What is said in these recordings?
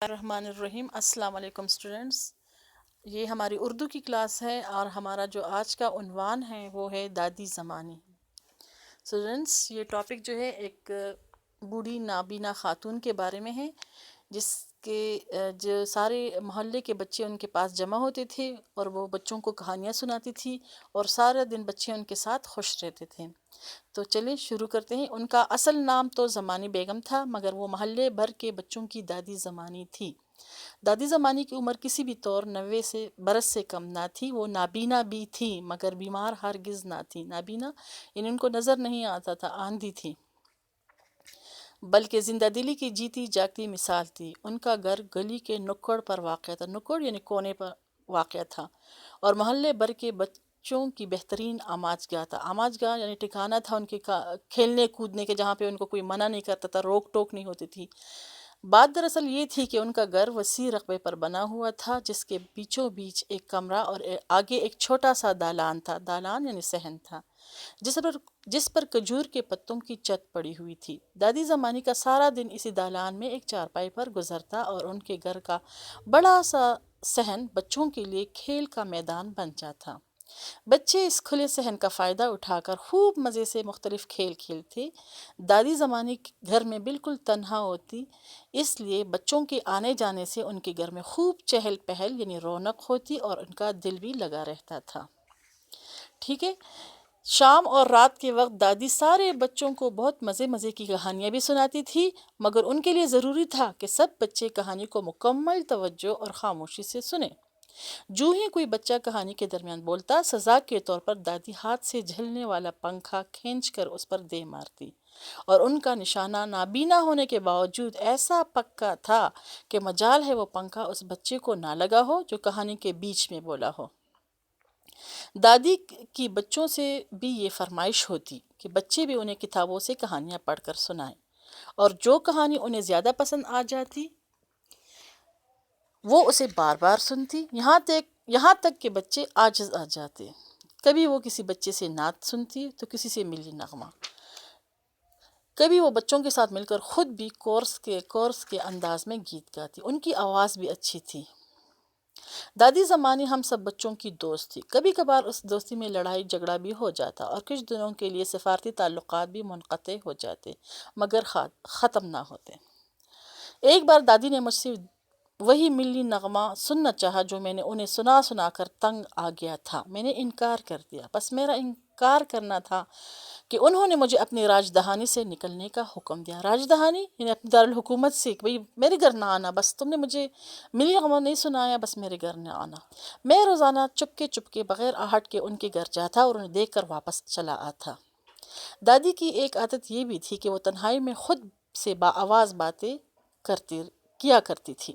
الرحمن الرحیم۔ السلام علیکم اسٹوڈنٹس، یہ ہماری اردو کی کلاس ہے اور ہمارا جو آج کا عنوان ہے وہ ہے دادی زمانی۔ اسٹوڈنٹس، یہ ٹاپک جو ہے ایک بوڑھی نابینا خاتون کے بارے میں ہے، جس کے جو سارے محلے کے بچے ان کے پاس جمع ہوتے تھے اور وہ بچوں کو کہانیاں سناتی تھی اور سارا دن بچے ان کے ساتھ خوش رہتے تھے۔ تو چلیں شروع کرتے ہیں۔ ان کا اصل نام تو زمانی بیگم تھا، مگر وہ محلے بھر کے بچوں کی دادی زمانی تھی۔ دادی زمانی کی عمر کسی بھی طور 90 برس سے کم نہ تھی۔ وہ نابینا بھی تھی مگر بیمار ہرگز نہ تھی۔ نابینا یعنی ان کو نظر نہیں آتا تھا، آندھی تھی، بلکہ زندہ دلی کی جیتی جاگتی مثال تھی۔ ان کا گھر گلی کے نکڑ پر واقع تھا، نکڑ یعنی کونے پر واقع تھا، اور محلے بھر کے بچوں کی بہترین آماج گاہ تھا۔ آماج گاہ یعنی ٹھکانہ تھا ان کے کھیلنے کودنے کے، جہاں پہ ان کو کوئی منع نہیں کرتا تھا، روک ٹوک نہیں ہوتی تھی۔ بات دراصل یہ تھی کہ ان کا گھر وسیع رقبے پر بنا ہوا تھا، جس کے بیچوں بیچ ایک کمرہ اور آگے ایک چھوٹا سا دالان تھا۔ دالان یعنی صحن تھا، جس پر کھجور کے پتوں کی چھت پڑی ہوئی تھی۔ دادی زمانی کا سارا دن اسی دالان میں ایک چارپائی پر گزرتا اور ان کے گھر کا بڑا سا صحن بچوں کے لیے کھیل کا میدان بن جاتا تھا۔ بچے اس کھلے صحن کا فائدہ اٹھا کر خوب مزے سے مختلف کھیل کھیلتے۔ دادی زمانی گھر میں بالکل تنہا ہوتی، اس لیے بچوں کے آنے جانے سے ان کے گھر میں خوب چہل پہل یعنی رونق ہوتی اور ان کا دل بھی لگا رہتا تھا۔ ٹھیک ہے، شام اور رات کے وقت دادی سارے بچوں کو بہت مزے کی کہانیاں بھی سناتی تھی، مگر ان کے لیے ضروری تھا کہ سب بچے کہانی کو مکمل توجہ اور خاموشی سے سنیں۔ جو ہی کوئی بچہ کہانی کے درمیان بولتا، سزا کے طور پر دادی ہاتھ سے جھلنے والا پنکھا کھینچ کر اس پر دے مارتی، اور ان کا نشانہ نابینا ہونے کے باوجود ایسا پکا تھا کہ مجال ہے وہ پنکھا اس بچے کو نہ لگا ہو جو کہانی کے بیچ میں بولا ہو۔ دادی کی بچوں سے بھی یہ فرمائش ہوتی کہ بچے بھی انہیں کتابوں سے کہانیاں پڑھ کر سنائیں، اور جو کہانی انہیں زیادہ پسند آ جاتی وہ اسے بار بار سنتی، یہاں تک کہ بچے عاجز آ جاتے۔ کبھی وہ کسی بچے سے نعت سنتی تو کسی سے ملی نغمہ، کبھی وہ بچوں کے ساتھ مل کر خود بھی کورس کے انداز میں گیت گاتی۔ ان کی آواز بھی اچھی تھی۔ دادی زمانی ہم سب بچوں کی دوست تھی۔ کبھی کبھار اس دوستی میں لڑائی جھگڑا بھی ہو جاتا اور کچھ دنوں کے لیے سفارتی تعلقات بھی منقطع ہو جاتے، مگر ختم نہ ہوتے۔ ایک بار دادی نے مجھ سے وہی ملی نغمہ سننا چاہا جو میں نے انہیں سنا کر تنگ آ گیا تھا۔ میں نے انکار کر دیا۔ بس میرا انکار کرنا تھا کہ انہوں نے مجھے اپنی راجدھانی سے نکلنے کا حکم دیا۔ راجدھانی یعنی اپنی دارالحکومت سے، کہ بھئی میرے گھر نہ آنا، بس تم نے مجھے ملی نغمہ نہیں سنایا، بس میرے گھر نہ آنا۔ میں روزانہ چپکے بغیر آہٹ کے ان کے گھر جاتا اور انہیں دیکھ کر واپس چلا آتا۔ دادی کی ایک عادت یہ بھی تھی کہ وہ تنہائی میں خود سے آواز باتیں کیا کرتی تھی۔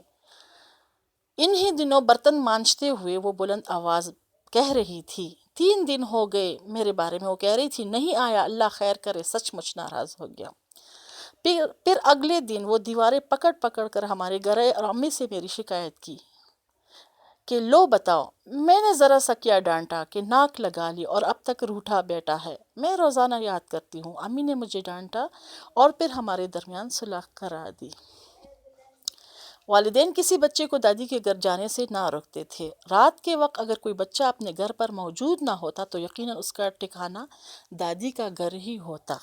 انہی دنوں برتن مانجتے ہوئے وہ بلند آواز کہہ رہی تھی، 3 دن ہو گئے میرے بارے میں وہ کہہ رہی تھی، نہیں آیا، اللہ خیر کرے، سچ مچ ناراض ہو گیا۔ پھر اگلے دن وہ دیواریں پکڑ کر ہمارے گھر آئے اور امی سے میری شکایت کی کہ لو بتاؤ میں نے ذرا سا کیا ڈانٹا کہ ناک لگا لی اور اب تک روٹھا بیٹا ہے۔ میں روزانہ یاد کرتی ہوں امی نے مجھے ڈانٹا اور پھر ہمارے درمیان صلح کرا دی۔ والدین کسی بچے کو دادی کے گھر جانے سے نہ روکتے تھے۔ رات کے وقت اگر کوئی بچہ اپنے گھر پر موجود نہ ہوتا تو یقیناً اس کا ٹھکانہ دادی کا گھر ہی ہوتا۔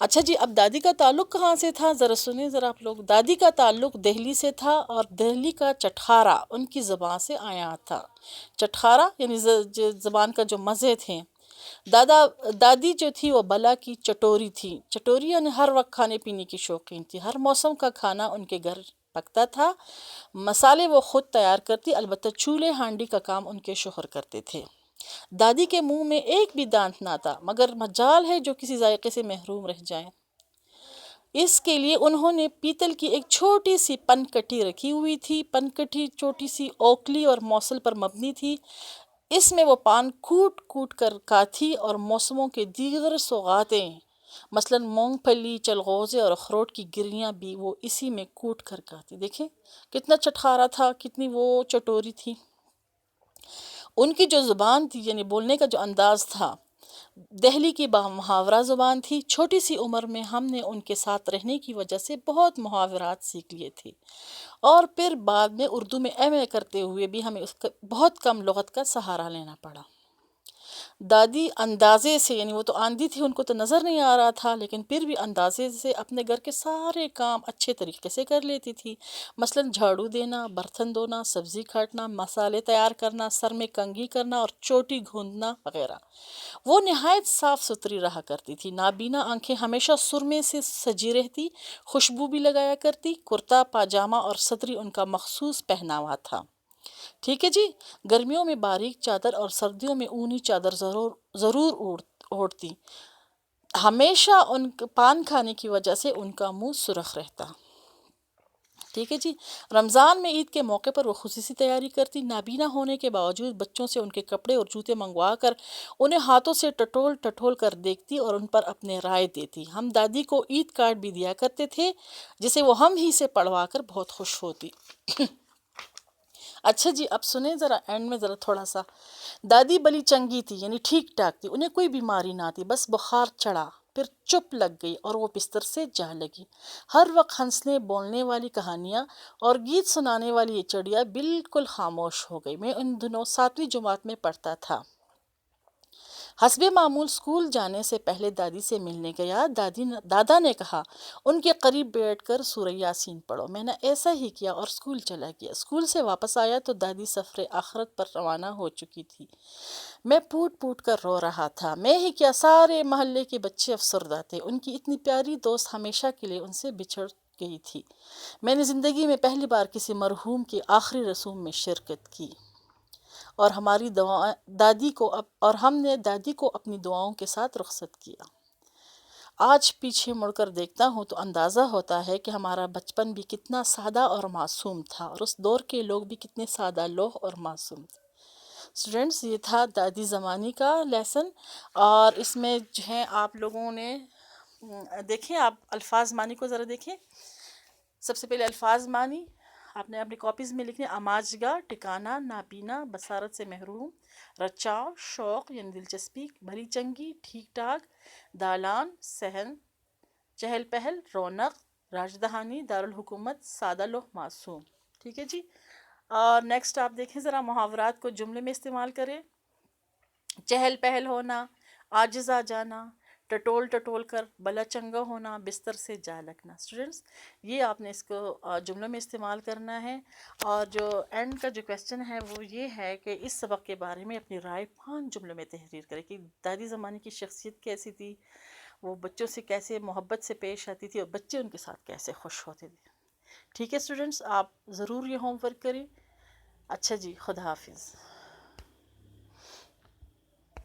اچھا جی، اب دادی کا تعلق کہاں سے تھا؟ ذرا سنیں آپ لوگ۔ دادی کا تعلق دہلی سے تھا اور دہلی کا چٹخارا ان کی زبان سے آیا تھا۔ چٹخارا یعنی زبان کا جو مزے تھے۔ دادی جو تھی وہ بلا کی چٹوری تھی۔ چٹوری یعنی ہر وقت کھانے پینے کی شوقین تھی۔ ہر موسم کا کھانا ان کے گھر پکتا تھا۔ مسالے وہ خود تیار کرتی، البتہ چولہے ہانڈی کا کام ان کے شوہر کرتے تھے۔ دادی کے منہ میں ایک بھی دانت نہ تھا، مگر مجال ہے جو کسی ذائقے سے محروم رہ جائیں۔ اس کے لیے انہوں نے پیتل کی ایک چھوٹی سی پن کٹی رکھی ہوئی تھی۔ پن کٹی چھوٹی سی اوکلی اور موصل پر مبنی تھی۔ اس میں وہ پان کوٹ کر کھاتی اور موسموں کے دیگر سوغاتیں مثلاً مونگ پھلی، چلغوزے اور اخروٹ کی گریاں بھی وہ اسی میں کوٹ کر کھاتی۔ دیکھیں کتنا چٹخارا تھا، کتنی وہ چٹوری تھی۔ ان کی جو زبان تھی یعنی بولنے کا جو انداز تھا دہلی کی محاورہ زبان تھی، چھوٹی سی عمر میں ہم نے ان کے ساتھ رہنے کی وجہ سے بہت محاورات سیکھ لیے تھے، اور پھر بعد میں اردو میں ایم اے کرتے ہوئے بھی ہمیں اس کا بہت کم لغت کا سہارا لینا پڑا۔ دادی اندازے سے، یعنی وہ تو آندھی تھی، ان کو تو نظر نہیں آ رہا تھا، لیکن پھر بھی اندازے سے اپنے گھر کے سارے کام اچھے طریقے سے کر لیتی تھی، مثلاً جھاڑو دینا، برتن دھونا، سبزی کاٹنا، مسالے تیار کرنا، سر میں کنگھی کرنا اور چوٹی گھوندنا وغیرہ۔ وہ نہایت صاف ستھری رہا کرتی تھی، نابینا آنکھیں ہمیشہ سرمے سے سجی رہتی، خوشبو بھی لگایا کرتی، کرتا پاجامہ اور صدری ان کا مخصوص پہناوا تھا۔ ٹھیک ہے جی، گرمیوں میں باریک چادر اور سردیوں میں اونی چادر ضرور اوڑھتی، ہمیشہ پان کھانے کی وجہ سے ان کا منہ سرخ رہتا۔ ٹھیک ہے جی، رمضان میں عید کے موقع پر وہ خصوصی تیاری کرتی، نابینا ہونے کے باوجود بچوں سے ان کے کپڑے اور جوتے منگوا کر انہیں ہاتھوں سے ٹٹول ٹٹول کر دیکھتی اور ان پر اپنے رائے دیتی۔ ہم دادی کو عید کارڈ بھی دیا کرتے تھے، جسے وہ ہم ہی سے پڑھوا کر بہت خوش ہوتی۔ اچھا جی، اب سنیں ذرا اینڈ میں ذرا تھوڑا سا۔ دادی بلی چنگی تھی، یعنی ٹھیک ٹھاک تھی، انہیں کوئی بیماری نہ تھی، بس بخار چڑھا، پھر چپ لگ گئی اور وہ بستر سے جا لگی۔ ہر وقت ہنسنے بولنے والی کہانیاں اور گیت سنانے والی یہ چڑیا بالکل خاموش ہو گئی۔ میں ان دنوں 7ویں جماعت میں پڑھتا تھا۔ حسب معمول اسکول جانے سے پہلے دادی سے ملنے گیا۔ دادا نے کہا ان کے قریب بیٹھ کر سورہ یاسین پڑھو۔ میں نے ایسا ہی کیا اور اسکول چلا گیا۔ اسکول سے واپس آیا تو دادی سفر آخرت پر روانہ ہو چکی تھی۔ میں پھوٹ پھوٹ کر رو رہا تھا۔ میں ہی کیا، سارے محلے کے بچے افسردہ تھے۔ ان کی اتنی پیاری دوست ہمیشہ کے لیے ان سے بچھڑ گئی تھی۔ میں نے زندگی میں پہلی بار کسی مرحوم کی آخری رسوم میں شرکت کی، اور ہم نے دادی کو اپنی دعاؤں کے ساتھ رخصت کیا۔ آج پیچھے مڑ کر دیکھتا ہوں تو اندازہ ہوتا ہے کہ ہمارا بچپن بھی کتنا سادہ اور معصوم تھا، اور اس دور کے لوگ بھی کتنے سادہ لوح اور معصوم تھے۔ اسٹوڈنٹس، یہ تھا دادی زمانی کا لیسن، اور اس میں جو ہے آپ لوگوں نے دیکھیں، آپ الفاظ معنی کو ذرا دیکھیں۔ سب سے پہلے الفاظ معنی آپ نے اپنی کاپیز میں لکھنے: آماجگاہ، ٹھکانہ، نابینا، بصارت سے محروم، رچاؤ، شوق یعنی دلچسپی، بھلی چنگی، ٹھیک ٹھاک، دالان، صحن، چہل پہل، رونق، راجدھانی، دارالحکومت، سادہ لوح، معصوم۔ ٹھیک ہے جی، اور نیکسٹ آپ دیکھیں ذرا، محاورات کو جملے میں استعمال کریں۔ چہل پہل ہونا، عاجز آ جانا، ٹٹول ٹٹول کر، بلا چنگا ہونا، بستر سے جا لگنا۔ اسٹوڈنٹس، یہ آپ نے اس کو جملوں میں استعمال کرنا ہے، اور جو اینڈ کا جو کویسچن ہے وہ یہ ہے کہ اس سبق کے بارے میں اپنی رائے 5 جملوں میں تحریر کریں کہ دادی زمانے کی شخصیت کیسی تھی، وہ بچوں سے کیسے محبت سے پیش آتی تھی، اور بچے ان کے ساتھ کیسے خوش ہوتے تھے۔ ٹھیک ہے اسٹوڈنٹس، آپ ضرور یہ ہوم ورک کریں۔ اچھا جی، خدا حافظ۔